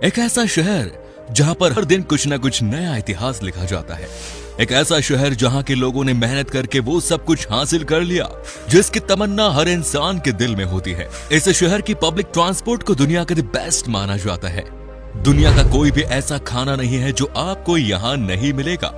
एक ऐसा शहर जहां पर हर दिन कुछ न कुछ नया इतिहास लिखा जाता है। एक ऐसा शहर जहां के लोगों ने मेहनत करके वो सब कुछ हासिल कर लिया जिसकी तमन्ना हर इंसान के दिल में होती है। इस शहर की पब्लिक ट्रांसपोर्ट को दुनिया का द बेस्ट माना जाता है। दुनिया का कोई भी ऐसा खाना नहीं है जो आपको यहाँ नहीं मिलेगा।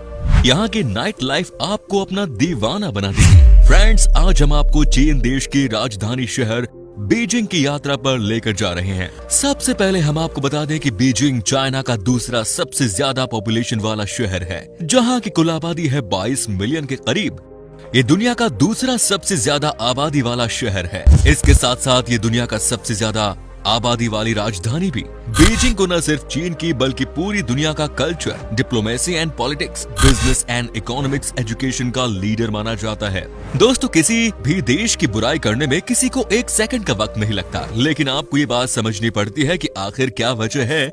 यहाँ की नाइट लाइफ आपको अपना दीवाना बना देगी। फ्रेंड्स, आज हम आपको चीन देश की राजधानी शहर बीजिंग की यात्रा पर लेकर जा रहे हैं। सबसे पहले हम आपको बता दें कि बीजिंग चाइना का दूसरा सबसे ज्यादा पॉपुलेशन वाला शहर है, जहां की कुल आबादी है 22 मिलियन के करीब। ये दुनिया का दूसरा सबसे ज्यादा आबादी वाला शहर है। इसके साथ साथ ये दुनिया का सबसे ज्यादा आबादी वाली राजधानी भी। बीजिंग को न सिर्फ चीन की बल्कि पूरी दुनिया का culture, diplomacy and politics, business and economics, education का लीडर माना जाता है। दोस्तों, किसी भी देश की बुराई करने में किसी को एक सेकंड का वक्त नहीं लगता, लेकिन आपको ये बात समझनी पड़ती है कि आखिर क्या वजह है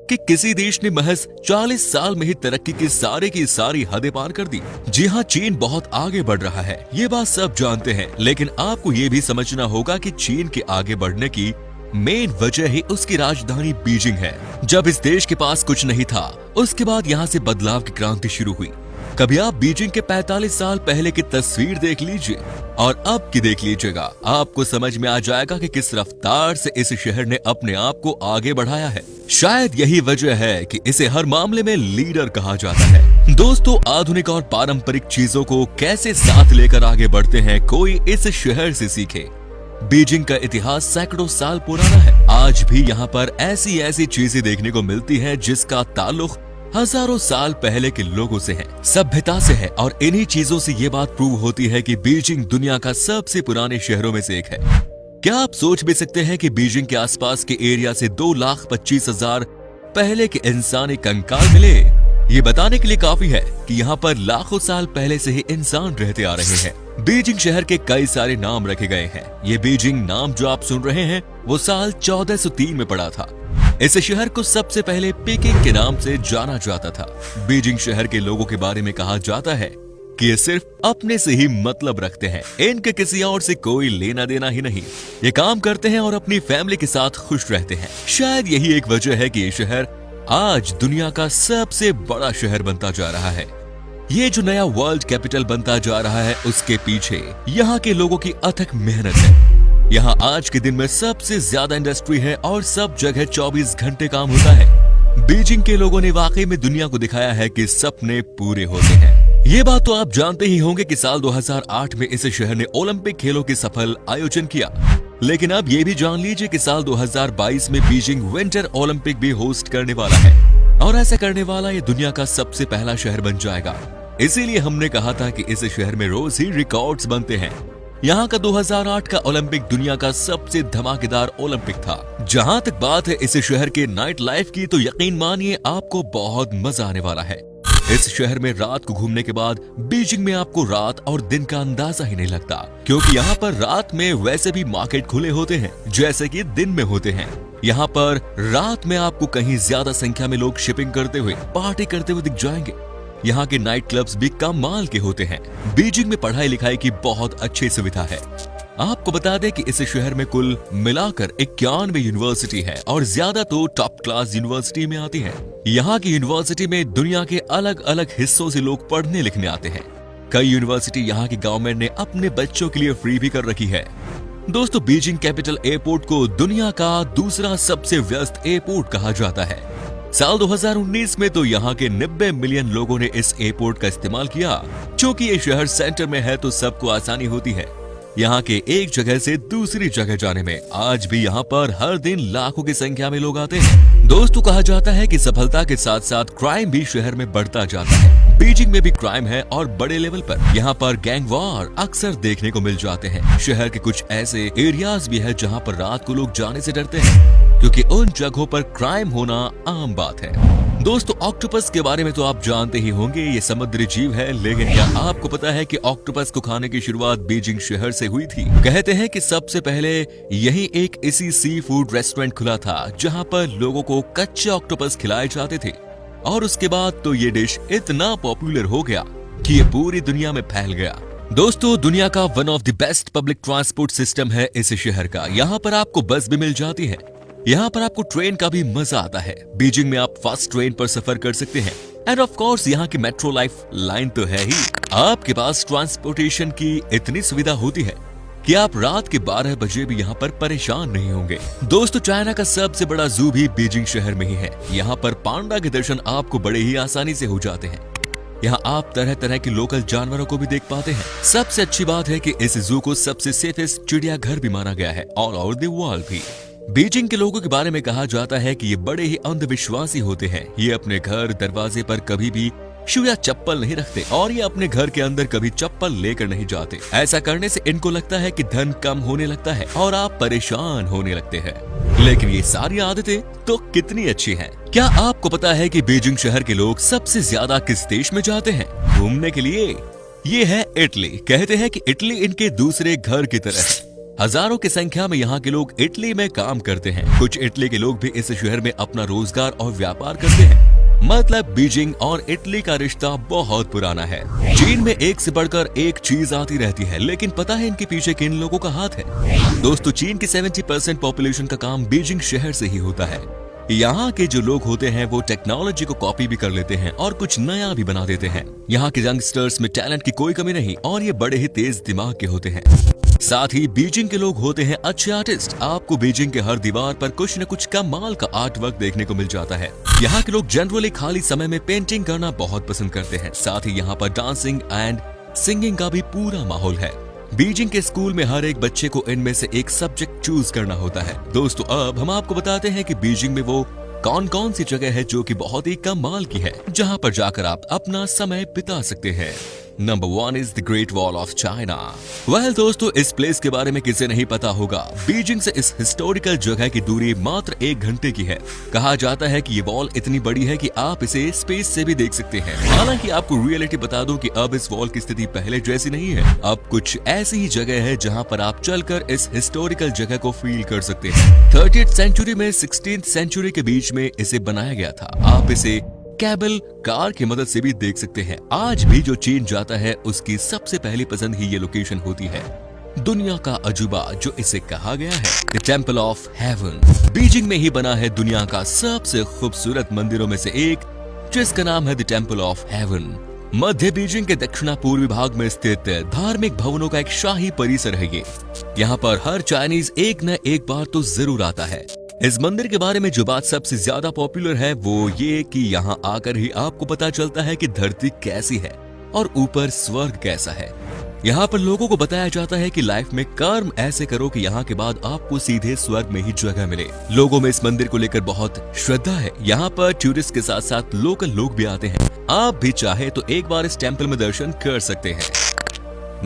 कि किसी देश ने महज 40 साल में ही तरक्की की सारी हदें पार कर दी। जी हाँ, चीन बहुत आगे बढ़ रहा है, ये बात सब जानते हैं, लेकिन आपको ये भी समझना होगा कि चीन के आगे बढ़ने की मेन वजह ही उसकी राजधानी बीजिंग है। जब इस देश के पास कुछ नहीं था, उसके बाद यहाँ से बदलाव की क्रांति शुरू हुई। कभी आप बीजिंग के 45 साल पहले की तस्वीर देख लीजिए और अब की देख लीजिएगा, आपको समझ में आ जाएगा कि किस रफ्तार से इस शहर ने अपने आप को आगे बढ़ाया है। शायद यही वजह है कि इसे हर मामले में लीडर कहा जाता है। दोस्तों, आधुनिक और पारंपरिक चीजों को कैसे साथ लेकर आगे बढ़ते हैं, कोई इस शहर से सीखे। बीजिंग का इतिहास सैकड़ों साल पुराना है। आज भी यहाँ पर ऐसी चीजें देखने को मिलती हैं जिसका ताल्लुक हजारों साल पहले के लोगों से है, सभ्यता से है, और इन्हीं चीजों से ये बात प्रूव होती है कि बीजिंग दुनिया का सबसे पुराने शहरों में से एक है। क्या आप सोच भी सकते हैं कि बीजिंग के आसपास के एरिया से 2,25,000 पहले के इंसानी कंकाल मिले? ये बताने के लिए काफी है कि यहाँ पर लाखों साल पहले से ही इंसान रहते आ रहे हैं। बीजिंग शहर के कई सारे नाम रखे गए हैं। ये बीजिंग नाम जो आप सुन रहे हैं वो साल 1403 में पड़ा था। इस शहर को सबसे पहले पेकिंग के नाम से जाना जाता था। बीजिंग शहर के लोगों के बारे में कहा जाता है कि ये सिर्फ अपने से ही मतलब रखते हैं, इनके किसी और से कोई लेना देना ही नहीं। ये काम करते हैं और अपनी फैमिली के साथ खुश रहते हैं। शायद यही एक वजह है कि ये शहर आज दुनिया का सबसे बड़ा शहर बनता जा रहा है। ये जो नया वर्ल्ड कैपिटल बनता जा रहा है, उसके पीछे यहाँ के लोगों की अथक मेहनत है। यहाँ आज के दिन में सबसे ज्यादा इंडस्ट्री है और सब जगह 24 घंटे काम होता है। बीजिंग के लोगों ने वाकई में दुनिया को दिखाया है कि सपने पूरे होते हैं। ये बात तो आप जानते ही होंगे कि साल 2008 में इस शहर ने ओलंपिक खेलों के सफल आयोजन किया, लेकिन अब ये भी जान लीजिए कि साल 2022 में बीजिंग विंटर ओलंपिक भी होस्ट करने वाला है, और ऐसा करने वाला ये दुनिया का सबसे पहला शहर बन जाएगा। इसीलिए हमने कहा था कि इस शहर में रोज ही रिकॉर्ड्स बनते हैं। यहाँ का 2008 का ओलंपिक दुनिया का सबसे धमाकेदार ओलंपिक था। जहाँ तक बात है इस शहर के नाइट लाइफ की, तो यकीन मानिए आपको बहुत मजा आने वाला है। इस शहर में रात को घूमने के बाद बीजिंग में आपको रात और दिन का अंदाजा ही नहीं लगता, क्योंकि यहाँ पर रात में वैसे भी मार्केट खुले होते हैं जैसे कि दिन में होते हैं। यहाँ पर रात में आपको कहीं ज्यादा संख्या में लोग शिपिंग करते हुए, पार्टी करते हुए दिख जाएंगे। यहाँ के नाइट क्लब्स भी कमाल के होते हैं। बीजिंग में पढ़ाई लिखाई की बहुत अच्छी सुविधा है। आपको बता दें कि इस शहर में कुल मिलाकर 91 यूनिवर्सिटी है और ज्यादा तो टॉप क्लास यूनिवर्सिटी में आती है। यहाँ की यूनिवर्सिटी में दुनिया के अलग अलग हिस्सों से लोग पढ़ने लिखने आते हैं। कई यूनिवर्सिटी यहाँ की गवर्नमेंट ने अपने बच्चों के लिए फ्री भी कर रखी है। दोस्तों, बीजिंग कैपिटल एयरपोर्ट को दुनिया का दूसरा सबसे व्यस्त एयरपोर्ट कहा जाता है। साल 2019 में तो यहाँ के 90 मिलियन लोगों ने इस एयरपोर्ट का इस्तेमाल किया। क्योंकि ये शहर सेंटर में है तो सबको आसानी होती है यहाँ के एक जगह से दूसरी जगह जाने में। आज भी यहाँ पर हर दिन लाखों की संख्या में लोग आते हैं। दोस्तों, कहा जाता है कि सफलता के साथ साथ क्राइम भी शहर में बढ़ता जाता है। बीजिंग में भी क्राइम है और बड़े लेवल पर। यहाँ पर गैंग वॉर अक्सर देखने को मिल जाते हैं। शहर के कुछ ऐसे एरियाज भी है जहाँ पर रात को लोग जाने से डरते हैं, क्योंकि उन जगहों पर क्राइम होना आम बात है। दोस्तों, ऑक्टोपस के बारे में तो आप जानते ही होंगे, ये समुद्री जीव है, लेकिन क्या आपको पता है कि ऑक्टोपस को खाने की शुरुआत बीजिंग शहर से हुई थी? कहते हैं कि सबसे पहले यही एक इसी सी फूड रेस्टोरेंट खुला था जहां पर लोगों को कच्चे ऑक्टोपस खिलाए जाते थे, और उसके बाद तो ये डिश इतना पॉपुलर हो गया कि ये पूरी दुनिया में फैल गया। दोस्तों, दुनिया का one of the best public transport system है इस शहर का। यहाँ पर आपको बस भी मिल जाती है। यहाँ पर आपको ट्रेन का भी मजा आता है। बीजिंग में आप फास्ट ट्रेन पर सफर कर सकते हैं एंड ऑफ कोर्स यहाँ की मेट्रो लाइफ लाइन तो है ही। आपके पास ट्रांसपोर्टेशन की इतनी सुविधा होती है कि आप रात के 12 बजे भी यहाँ पर परेशान नहीं होंगे। दोस्तों, चाइना का सबसे बड़ा जू भी बीजिंग शहर में ही है। यहाँ पर पांडा के दर्शन आपको बड़े ही आसानी से हो जाते हैं। यहाँ आप तरह तरह के लोकल जानवरों को भी देख पाते हैं। सबसे अच्छी बात है कि इस जू को सबसे सेफेस्ट चिड़ियाघर भी माना गया है ऑल ओवर द वर्ल्ड भी। बीजिंग के लोगों के बारे में कहा जाता है कि ये बड़े ही अंधविश्वासी होते हैं। ये अपने घर दरवाजे पर कभी भी शू या चप्पल नहीं रखते और ये अपने घर के अंदर कभी चप्पल लेकर नहीं जाते। ऐसा करने से इनको लगता है कि धन कम होने लगता है और आप परेशान होने लगते हैं। लेकिन ये सारी आदतें तो कितनी अच्छी हैं। क्या आपको पता है कि बीजिंग शहर के लोग सबसे ज्यादा किस देश में जाते हैं घूमने के लिए? ये है इटली। कहते हैं कि इटली इनके दूसरे घर की तरह है। हजारों की संख्या में यहाँ के लोग इटली में काम करते हैं। कुछ इटली के लोग भी इस शहर में अपना रोजगार और व्यापार करते हैं। मतलब बीजिंग और इटली का रिश्ता बहुत पुराना है। चीन में एक से बढ़कर एक चीज आती रहती है, लेकिन पता है इनके पीछे किन लोगों का हाथ है? दोस्तों, चीन की 70% पॉपुलेशन का काम बीजिंग शहर से ही होता है। यहाँ के जो लोग होते हैं वो टेक्नोलॉजी को कॉपी भी कर लेते हैं और कुछ नया भी बना देते हैं। यहाँ के यंगस्टर्स में टैलेंट की कोई कमी नहीं और ये बड़े ही तेज दिमाग के होते हैं। साथ ही बीजिंग के लोग होते हैं अच्छे आर्टिस्ट। आपको बीजिंग के हर दीवार पर कुछ न कुछ कमाल का आर्ट वर्क देखने को मिल जाता है। यहाँ के लोग जनरली खाली समय में पेंटिंग करना बहुत पसंद करते हैं। साथ ही यहाँ पर डांसिंग एंड सिंगिंग का भी पूरा माहौल है। बीजिंग के स्कूल में हर एक बच्चे को इनमें से एक सब्जेक्ट चूज करना होता है। दोस्तों, अब हम आपको बताते हैं कि बीजिंग में वो कौन कौन सी जगह है जो कि बहुत ही कमाल की है, जहाँ पर जाकर आप अपना समय बिता सकते हैं। Number 1 is the great wall of China. Well दोस्तों, इस प्लेस के बारे में किसे नहीं पता होगा। बीजिंग से इस हिस्टोरिकल जगह की दूरी मात्र 1 घंटे की है। कहा जाता है कि ये वॉल इतनी बड़ी है कि आप इसे स्पेस से भी देख सकते हैं। हालांकि आपको रियलिटी बता दूं कि अब इस वॉल की स्थिति पहले जैसी नहीं है। अब कुछ ऐसी ही जगह है जहां पर आप चलकर इस हिस्टोरिकल जगह को फील कर सकते हैं। 30th सेंचुरी में 16th सेंचुरी के बीच में इसे बनाया गया था। आप इसे केबल कार की मदद से भी देख सकते हैं। आज भी जो चीन जाता है उसकी सबसे पहली पसंद ही ये लोकेशन होती है। दुनिया का अजूबा जो इसे कहा गया है, the temple of haven, Beijing में ही बना है दुनिया का सबसे खूबसूरत मंदिरों में से एक, जिसका नाम है the temple of haven. Madhya Beijing के दक्षिणा पूर्वी भाग में स्थित धार्मिक भवनों का एक शाही परिसर है ये। यहाँ पर हर चाइनीज एक न एक बार तो जरूर आता है। इस मंदिर के बारे में जो बात सबसे ज्यादा पॉपुलर है वो ये कि यहाँ आकर ही आपको पता चलता है कि धरती कैसी है और ऊपर स्वर्ग कैसा है। यहाँ पर लोगों को बताया जाता है कि लाइफ में कर्म ऐसे करो कि यहाँ के बाद आपको सीधे स्वर्ग में ही जगह मिले। लोगों में इस मंदिर को लेकर बहुत श्रद्धा है। यहाँ पर टूरिस्ट के साथ साथ लोकल लोग भी आते हैं। आप भी चाहे तो एक बार इस टेम्पल में दर्शन कर सकते हैं।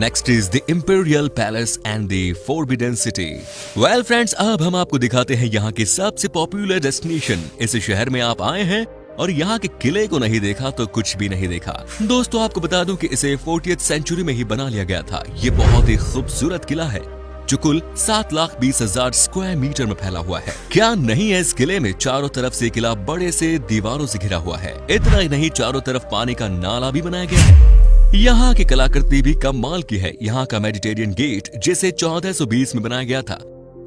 Next is the imperial palace and the forbidden city. Well friends, अब हम आपको दिखाते हैं यहाँ के सबसे पॉपुलर डेस्टिनेशन। इस शहर में आप आए हैं और यहाँ के किले को नहीं देखा तो कुछ भी नहीं देखा। दोस्तों, आपको बता दूं कि इसे 40th सेंचुरी में ही बना लिया गया था। ये बहुत ही खूबसूरत किला है जो कुल 7,20,000 स्क्वायर मीटर में फैला हुआ है। क्या नहीं है इस किले में? चारों तरफ से किला बड़े से दीवारों से घिरा हुआ है। इतना ही नहीं, चारों तरफ पानी का नाला भी बनाया गया है। यहाँ की कलाकृति भी कमाल की है। यहाँ का मेडिटेरियन गेट जिसे 1420 में बनाया गया था,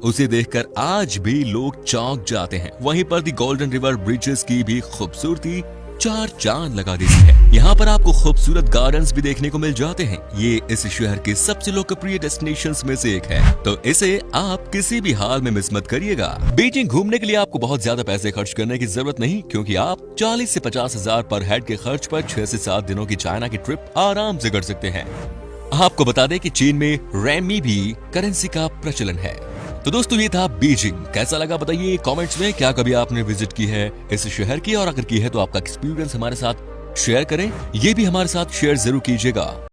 उसे देखकर आज भी लोग चौंक जाते हैं। वहीं पर दी गोल्डन रिवर ब्रिजेस की भी खूबसूरती 4 चांद लगा देती है। यहाँ पर आपको खूबसूरत गार्डन्स भी देखने को मिल जाते हैं। ये इस शहर के सबसे लोकप्रिय डेस्टिनेशंस में से एक है, तो इसे आप किसी भी हाल में मिस मत करिएगा। बीजिंग घूमने के लिए आपको बहुत ज्यादा पैसे खर्च करने की जरूरत नहीं, क्योंकि आप 40 से 50 हजार पर हेड के खर्च पर 6 से 7 दिनों की चाइना की ट्रिप आराम से कर सकते हैं। आपको बता दें कि चीन में रेमी भी करेंसी का प्रचलन है। तो दोस्तों, ये था बीजिंग। कैसा लगा बताइए कमेंट्स में। क्या कभी आपने विजिट की है इस शहर की, और अगर की है तो आपका एक्सपीरियंस हमारे साथ शेयर करें। ये भी हमारे साथ शेयर जरूर कीजिएगा।